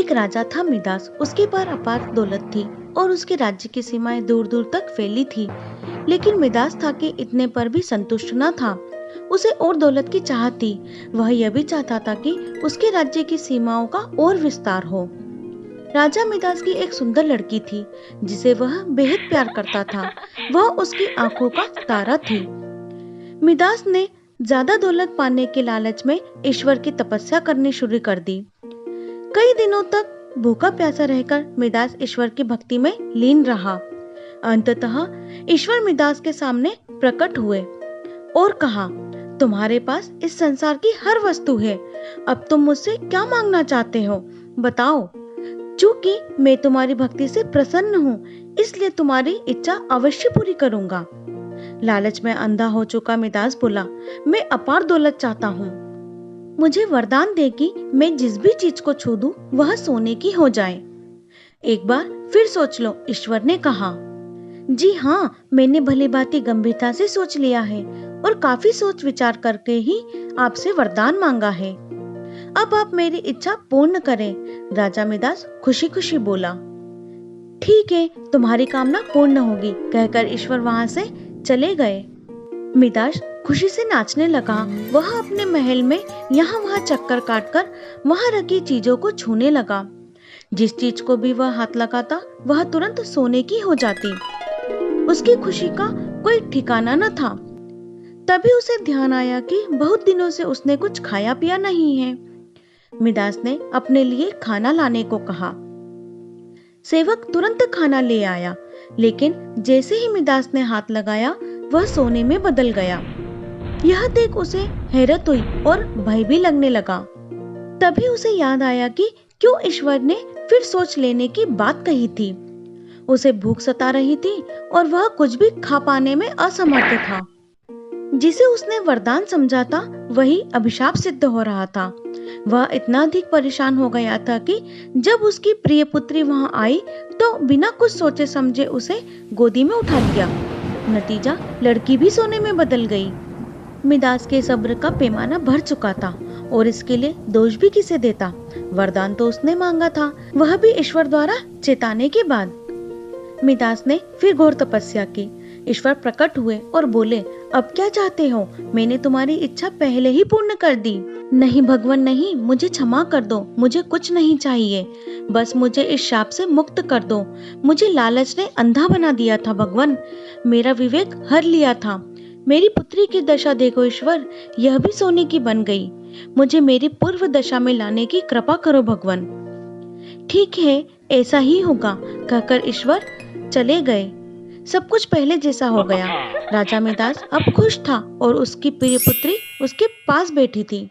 एक राजा था मिदास। उसके पास अपार दौलत थी और उसके राज्य की सीमाएं दूर दूर तक फैली थी। लेकिन मिदास था कि इतने पर भी संतुष्ट न था। उसे और दौलत की चाहत थी। वह यह भी चाहता था कि उसके राज्य की सीमाओं का और विस्तार हो। राजा मिदास की एक सुंदर लड़की थी जिसे वह बेहद प्यार करता था। वह उसकी आंखों का तारा थी। मिदास ने ज्यादा दौलत पाने के लालच में ईश्वर की तपस्या करनी शुरू कर दी। कई दिनों तक भूखा प्यासा रहकर मिदास ईश्वर की भक्ति में लीन रहा। अंततः ईश्वर मिदास के सामने प्रकट हुए और कहा, तुम्हारे पास इस संसार की हर वस्तु है। अब तुम मुझसे क्या मांगना चाहते हो, बताओ। चूंकि मैं तुम्हारी भक्ति से प्रसन्न हूँ, इसलिए तुम्हारी इच्छा अवश्य पूरी करूंगा। लालच में अंधा हो चुका मिदास बोला, मैं अपार दौलत चाहता हूँ। मुझे वरदान दे कि मैं जिस भी चीज को छू दूं वह सोने की हो जाए। एक बार फिर सोच लो, ईश्वर ने कहा। जी हाँ, मैंने भली भांति गंभीरता से सोच लिया है और काफी सोच विचार करके ही आपसे वरदान मांगा है। अब आप मेरी इच्छा पूर्ण करें। राजा मिदास खुशी खुशी बोला, ठीक है, तुम्हारी कामना पूर्ण होगी, कहकर ईश्वर वहां से चले गए। मिदास खुशी से नाचने लगा। वह अपने महल में यहाँ वहाँ चक्कर काटकर वहाँ रखी चीजों को छूने लगा। जिस चीज को भी वह हाथ लगाता वह तुरंत सोने की हो जाती। उसकी खुशी का कोई ठिकाना न था। तभी उसे ध्यान आया कि बहुत दिनों से उसने कुछ खाया पिया नहीं है। मिदास ने अपने लिए खाना लाने को कहा। सेवक तुरंत खाना ले आया, लेकिन जैसे ही मिदास ने हाथ लगाया वह सोने में बदल गया। यह देख उसे हैरत हुई और भय भी लगने लगा। तभी उसे याद आया कि क्यों ईश्वर ने फिर सोच लेने की बात कही थी। उसे भूख सता रही थी और वह कुछ भी खा पाने में असमर्थ था। जिसे उसने वरदान समझा था वही अभिशाप सिद्ध हो रहा था। वह इतना अधिक परेशान हो गया था कि जब उसकी प्रिय पुत्री वहां आई तो बिना कुछ सोचे समझे उसे गोदी में उठा लिया। नतीजा, लड़की भी सोने में बदल गई। मिदास के सब्र का पैमाना भर चुका था और इसके लिए दोष भी किसे देता। वरदान तो उसने मांगा था, वह भी ईश्वर द्वारा चेताने के बाद। मिदास ने फिर घोर तपस्या की। ईश्वर प्रकट हुए और बोले, अब क्या चाहते हो? मैंने तुम्हारी इच्छा पहले ही पूर्ण कर दी। नहीं भगवान नहीं, मुझे क्षमा कर दो, मुझे कुछ नहीं चाहिए, बस मुझे इस शाप से मुक्त कर दो। मुझे लालच ने अंधा बना दिया था भगवान, मेरा विवेक हर लिया था। मेरी पुत्री की दशा देखो ईश्वर, यह भी सोने की बन गई। मुझे मेरी पूर्व दशा में लाने की कृपा करो भगवान। ठीक है, ऐसा ही होगा, कहकर ईश्वर चले गए। सब कुछ पहले जैसा हो गया। राजा मिदास अब खुश था और उसकी प्रिय पुत्री उसके पास बैठी थी।